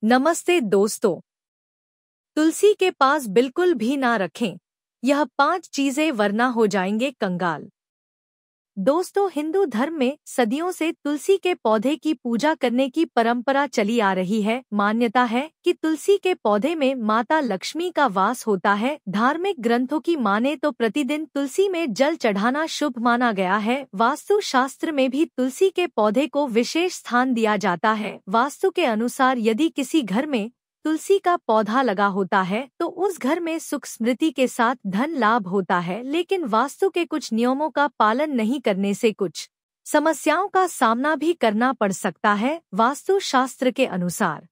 नमस्ते दोस्तों। तुलसी के पास बिल्कुल भी ना रखें यह 5 चीजें वरना हो जाएंगे कंगाल। दोस्तों, हिंदू धर्म में सदियों से तुलसी के पौधे की पूजा करने की परंपरा चली आ रही है। मान्यता है कि तुलसी के पौधे में माता लक्ष्मी का वास होता है। धार्मिक ग्रंथों की माने तो प्रतिदिन तुलसी में जल चढ़ाना शुभ माना गया है। वास्तु शास्त्र में भी तुलसी के पौधे को विशेष स्थान दिया जाता है। वास्तु के अनुसार यदि किसी घर में तुलसी का पौधा लगा होता है तो उस घर में सुख समृद्धि के साथ धन लाभ होता है। लेकिन वास्तु के कुछ नियमों का पालन नहीं करने से कुछ समस्याओं का सामना भी करना पड़ सकता है। वास्तु शास्त्र के अनुसार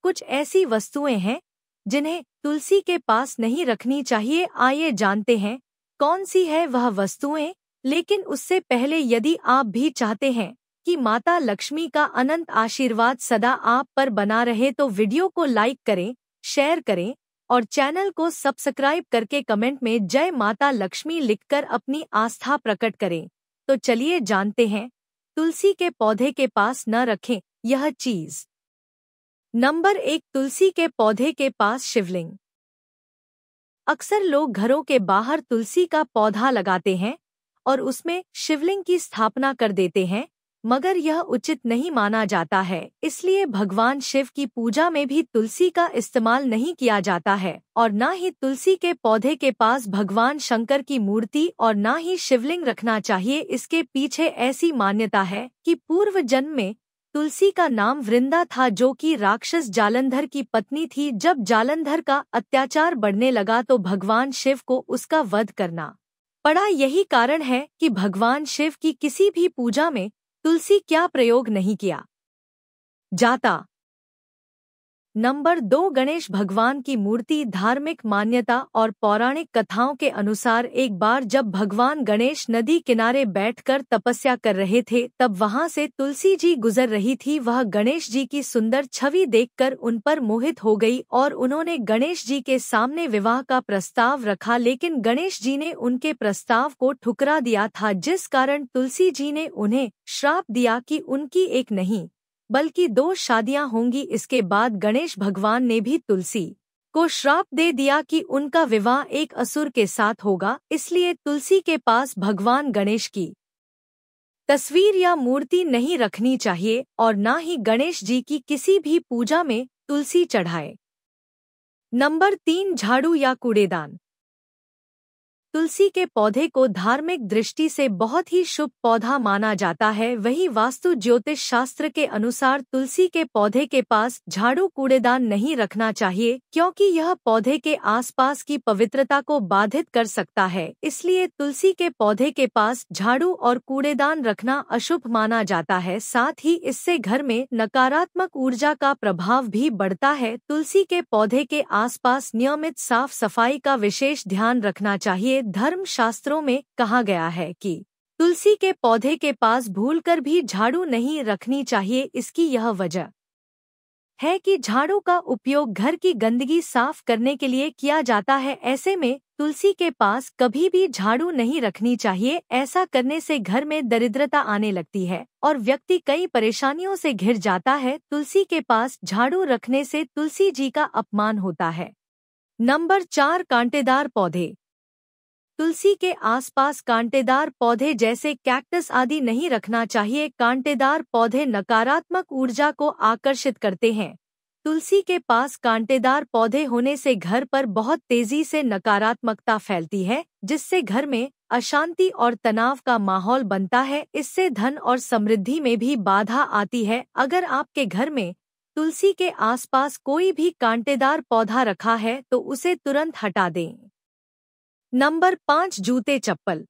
कुछ ऐसी वस्तुएं हैं जिन्हें तुलसी के पास नहीं रखनी चाहिए। आइए जानते हैं कौन सी है वह वस्तुएं। लेकिन उससे पहले यदि आप भी चाहते हैं कि माता लक्ष्मी का अनंत आशीर्वाद सदा आप पर बना रहे तो वीडियो को लाइक करें, शेयर करें और चैनल को सब्सक्राइब करके कमेंट में जय माता लक्ष्मी लिखकर अपनी आस्था प्रकट करें। तो चलिए जानते हैं तुलसी के पौधे के पास न रखें यह चीज। नंबर 1, तुलसी के पौधे के पास शिवलिंग। अक्सर लोग घरों के बाहर तुलसी का पौधा लगाते हैं और उसमें शिवलिंग की स्थापना कर देते हैं, मगर यह उचित नहीं माना जाता है। इसलिए भगवान शिव की पूजा में भी तुलसी का इस्तेमाल नहीं किया जाता है और न ही तुलसी के पौधे के पास भगवान शंकर की मूर्ति और न ही शिवलिंग रखना चाहिए। इसके पीछे ऐसी मान्यता है कि पूर्व जन्म में तुलसी का नाम वृंदा था, जो कि राक्षस जालंधर की पत्नी थी। जब जालंधर का अत्याचार बढ़ने लगा तो भगवान शिव को उसका वध करना पड़ा। यही कारण है कि भगवान शिव की किसी भी पूजा में तुलसी का प्रयोग नहीं किया जाता। नंबर 2, गणेश भगवान की मूर्ति। धार्मिक मान्यता और पौराणिक कथाओं के अनुसार एक बार जब भगवान गणेश नदी किनारे बैठकर तपस्या कर रहे थे तब वहां से तुलसी जी गुजर रही थी। वह गणेश जी की सुंदर छवि देखकर उन पर मोहित हो गई और उन्होंने गणेश जी के सामने विवाह का प्रस्ताव रखा, लेकिन गणेश जी ने उनके प्रस्ताव को ठुकरा दिया था, जिस कारण तुलसी जी ने उन्हें श्राप दिया कि उनकी एक नहीं बल्कि 2 शादियां होंगी। इसके बाद गणेश भगवान ने भी तुलसी को श्राप दे दिया कि उनका विवाह एक असुर के साथ होगा। इसलिए तुलसी के पास भगवान गणेश की तस्वीर या मूर्ति नहीं रखनी चाहिए और न ही गणेश जी की किसी भी पूजा में तुलसी चढ़ाए। नंबर 3, झाड़ू या कूड़ेदान। तुलसी के पौधे को धार्मिक दृष्टि से बहुत ही शुभ पौधा माना जाता है। वही वास्तु ज्योतिष शास्त्र के अनुसार तुलसी के पौधे के पास झाड़ू कूड़ेदान नहीं रखना चाहिए, क्योंकि यह पौधे के आसपास की पवित्रता को बाधित कर सकता है। इसलिए तुलसी के पौधे के पास झाड़ू और कूड़ेदान रखना अशुभ माना जाता है। साथ ही इससे घर में नकारात्मक ऊर्जा का प्रभाव भी बढ़ता है। तुलसी के पौधे के आसपास नियमित साफ सफाई का विशेष ध्यान रखना चाहिए। धर्म शास्त्रों में कहा गया है कि तुलसी के पौधे के पास भूलकर भी झाड़ू नहीं रखनी चाहिए। इसकी यह वजह है कि झाड़ू का उपयोग घर की गंदगी साफ करने के लिए किया जाता है। ऐसे में तुलसी के पास कभी भी झाड़ू नहीं रखनी चाहिए। ऐसा करने से घर में दरिद्रता आने लगती है और व्यक्ति कई परेशानियों से घिर जाता है। तुलसी के पास झाड़ू रखने से तुलसी जी का अपमान होता है। नंबर 4, कांटेदार पौधे। तुलसी के आसपास कांटेदार पौधे जैसे कैक्टस आदि नहीं रखना चाहिए। कांटेदार पौधे नकारात्मक ऊर्जा को आकर्षित करते हैं। तुलसी के पास कांटेदार पौधे होने से घर पर बहुत तेजी से नकारात्मकता फैलती है, जिससे घर में अशांति और तनाव का माहौल बनता है। इससे धन और समृद्धि में भी बाधा आती है। अगर आपके घर में तुलसी के आसपास कोई भी कांटेदार पौधा रखा है तो उसे तुरंत हटा दें। नंबर 5, जूते चप्पल।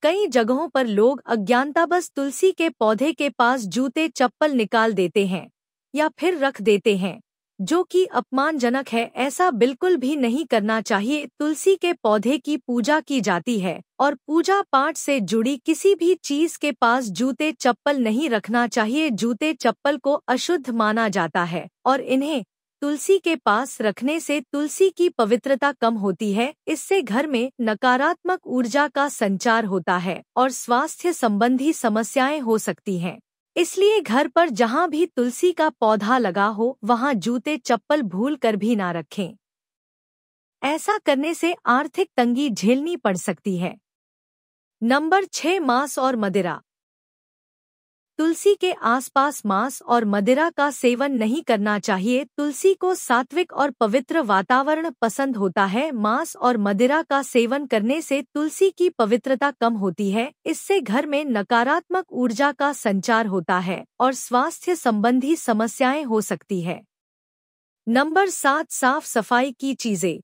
कई जगहों पर लोग अज्ञानतावश तुलसी के पौधे के पास जूते चप्पल निकाल देते हैं या फिर रख देते हैं, जो कि अपमानजनक है। ऐसा बिल्कुल भी नहीं करना चाहिए। तुलसी के पौधे की पूजा की जाती है और पूजा पाठ से जुड़ी किसी भी चीज के पास जूते चप्पल नहीं रखना चाहिए। जूते चप्पल को अशुद्ध माना जाता है और इन्हें तुलसी के पास रखने से तुलसी की पवित्रता कम होती है। इससे घर में नकारात्मक ऊर्जा का संचार होता है और स्वास्थ्य संबंधी समस्याएं हो सकती हैं। इसलिए घर पर जहाँ भी तुलसी का पौधा लगा हो वहाँ जूते चप्पल भूल कर भी ना रखें। ऐसा करने से आर्थिक तंगी झेलनी पड़ सकती है। नंबर 6, मांस और मदिरा। तुलसी के आसपास मांस और मदिरा का सेवन नहीं करना चाहिए। तुलसी को सात्विक और पवित्र वातावरण पसंद होता है। मांस और मदिरा का सेवन करने से तुलसी की पवित्रता कम होती है। इससे घर में नकारात्मक ऊर्जा का संचार होता है और स्वास्थ्य संबंधी समस्याएं हो सकती है। नंबर 7, साफ सफाई की चीजें।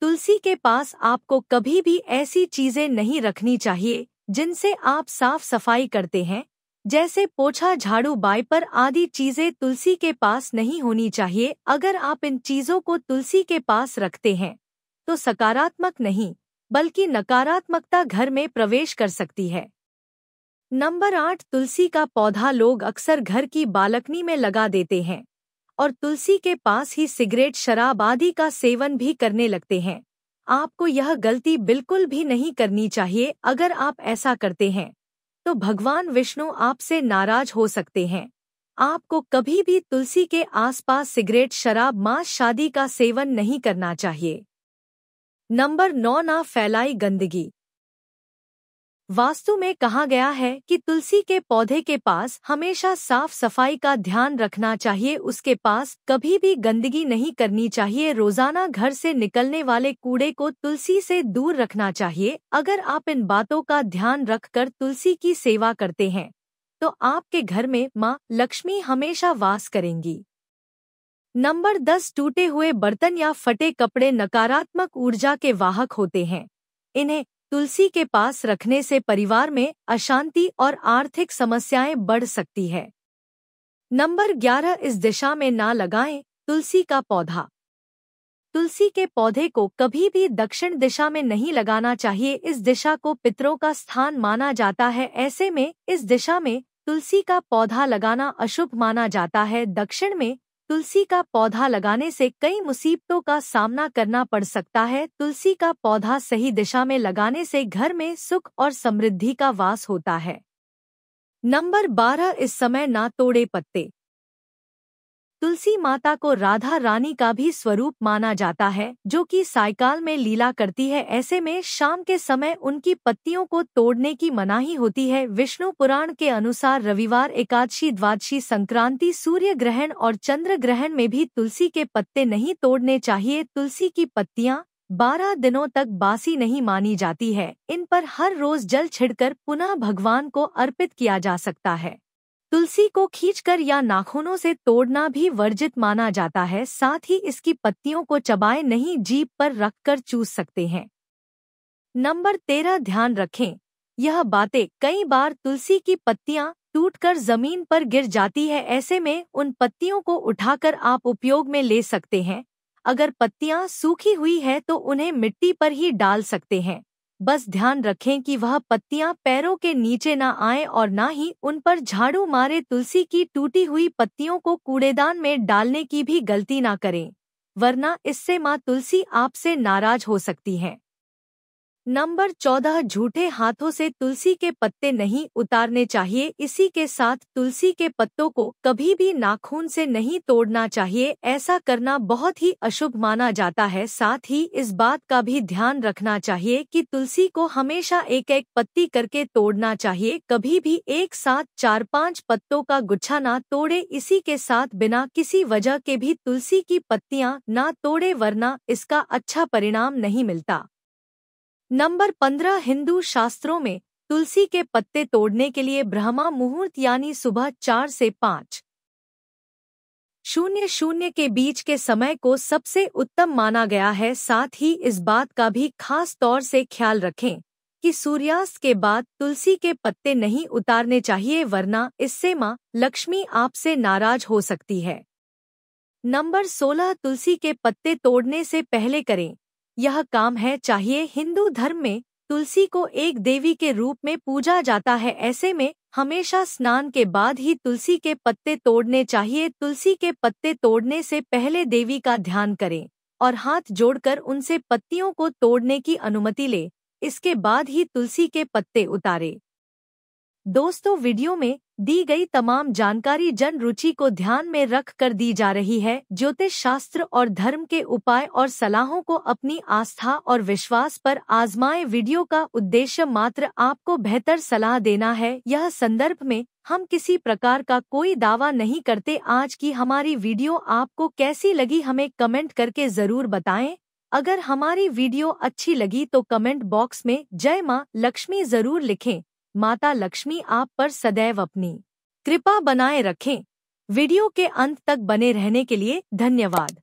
तुलसी के पास आपको कभी भी ऐसी चीजें नहीं रखनी चाहिए जिनसे आप साफ सफाई करते हैं, जैसे पोछा, झाड़ू, वाइपर आदि चीजें तुलसी के पास नहीं होनी चाहिए। अगर आप इन चीजों को तुलसी के पास रखते हैं तो सकारात्मक नहीं बल्कि नकारात्मकता घर में प्रवेश कर सकती है। नंबर 8, तुलसी का पौधा लोग अक्सर घर की बालकनी में लगा देते हैं और तुलसी के पास ही सिगरेट, शराब आदि का सेवन भी करने लगते हैं। आपको यह गलती बिल्कुल भी नहीं करनी चाहिए। अगर आप ऐसा करते हैं तो भगवान विष्णु आपसे नाराज हो सकते हैं। आपको कभी भी तुलसी के आसपास सिगरेट, शराब, मांस, शादी का सेवन नहीं करना चाहिए। नंबर 9, ना फैलाई गंदगी। वास्तु में कहा गया है कि तुलसी के पौधे के पास हमेशा साफ सफाई का ध्यान रखना चाहिए। उसके पास कभी भी गंदगी नहीं करनी चाहिए। रोजाना घर से निकलने वाले कूड़े को तुलसी से दूर रखना चाहिए। अगर आप इन बातों का ध्यान रखकर तुलसी की सेवा करते हैं तो आपके घर में माँ लक्ष्मी हमेशा वास करेंगी। नंबर 10, टूटे हुए बर्तन या फटे कपड़े नकारात्मक ऊर्जा के वाहक होते हैं। इन्हें तुलसी के पास रखने से परिवार में अशांति और आर्थिक समस्याएं बढ़ सकती है। नंबर 11, इस दिशा में ना लगाएं तुलसी का पौधा। तुलसी के पौधे को कभी भी दक्षिण दिशा में नहीं लगाना चाहिए। इस दिशा को पितरों का स्थान माना जाता है। ऐसे में इस दिशा में तुलसी का पौधा लगाना अशुभ माना जाता है। दक्षिण में तुलसी का पौधा लगाने से कई मुसीबतों का सामना करना पड़ सकता है। तुलसी का पौधा सही दिशा में लगाने से घर में सुख और समृद्धि का वास होता है। नंबर 12, इस समय ना तोड़े पत्ते। तुलसी माता को राधा रानी का भी स्वरूप माना जाता है, जो कि सायकाल में लीला करती है। ऐसे में शाम के समय उनकी पत्तियों को तोड़ने की मनाही होती है। विष्णु पुराण के अनुसार रविवार, एकादशी, द्वादशी, संक्रांति, सूर्य ग्रहण और चंद्र ग्रहण में भी तुलसी के पत्ते नहीं तोड़ने चाहिए। तुलसी की पत्तियां 12 दिनों तक बासी नहीं मानी जाती है। इन पर हर रोज जल छिड़कर पुनः भगवान को अर्पित किया जा सकता है। तुलसी को खींचकर या नाखूनों से तोड़ना भी वर्जित माना जाता है। साथ ही इसकी पत्तियों को चबाए नहीं, जीभ पर रखकर चूस सकते हैं। नंबर 13, ध्यान रखें यह बातें। कई बार तुलसी की पत्तियां टूटकर जमीन पर गिर जाती है। ऐसे में उन पत्तियों को उठाकर आप उपयोग में ले सकते हैं। अगर पत्तियां सूखी हुई है तो उन्हें मिट्टी पर ही डाल सकते हैं। बस ध्यान रखें कि वह पत्तियां पैरों के नीचे ना आए और ना ही उन पर झाड़ू मारे। तुलसी की टूटी हुई पत्तियों को कूड़ेदान में डालने की भी गलती ना करें, वरना इससे माँ तुलसी आपसे नाराज हो सकती हैं। नंबर 14, झूठे हाथों से तुलसी के पत्ते नहीं उतारने चाहिए। इसी के साथ तुलसी के पत्तों को कभी भी नाखून से नहीं तोड़ना चाहिए। ऐसा करना बहुत ही अशुभ माना जाता है। साथ ही इस बात का भी ध्यान रखना चाहिए कि तुलसी को हमेशा एक एक पत्ती करके तोड़ना चाहिए। कभी भी एक साथ 4-5 पत्तों का गुच्छा ना तोड़े। इसी के साथ बिना किसी वजह के भी तुलसी की पत्तियां ना तोड़े, वरना इसका अच्छा परिणाम नहीं मिलता। नंबर 15, हिंदू शास्त्रों में तुलसी के पत्ते तोड़ने के लिए ब्रह्मा मुहूर्त यानी सुबह 4 से 5:00 के बीच के समय को सबसे उत्तम माना गया है। साथ ही इस बात का भी खास तौर से ख्याल रखें कि सूर्यास्त के बाद तुलसी के पत्ते नहीं उतारने चाहिए, वरना इससे माँ लक्ष्मी आपसे नाराज हो सकती है। नंबर 16, तुलसी के पत्ते तोड़ने से पहले करें यह काम है चाहिए। हिंदू धर्म में तुलसी को एक देवी के रूप में पूजा जाता है। ऐसे में हमेशा स्नान के बाद ही तुलसी के पत्ते तोड़ने चाहिए। तुलसी के पत्ते तोड़ने से पहले देवी का ध्यान करें और हाथ जोड़कर उनसे पत्तियों को तोड़ने की अनुमति ले। इसके बाद ही तुलसी के पत्ते उतारे। दोस्तों, वीडियो में दी गई तमाम जानकारी जन रुचि को ध्यान में रख कर दी जा रही है। ज्योतिष शास्त्र और धर्म के उपाय और सलाहों को अपनी आस्था और विश्वास पर आजमाएं। वीडियो का उद्देश्य मात्र आपको बेहतर सलाह देना है। यह संदर्भ में हम किसी प्रकार का कोई दावा नहीं करते। आज की हमारी वीडियो आपको कैसी लगी हमें कमेंट करके जरूर बताएं। अगर हमारी वीडियो अच्छी लगी तो कमेंट बॉक्स में जय मां लक्ष्मी जरूर लिखें। माता लक्ष्मी आप पर सदैव अपनी कृपा बनाए रखें। वीडियो के अंत तक बने रहने के लिए धन्यवाद।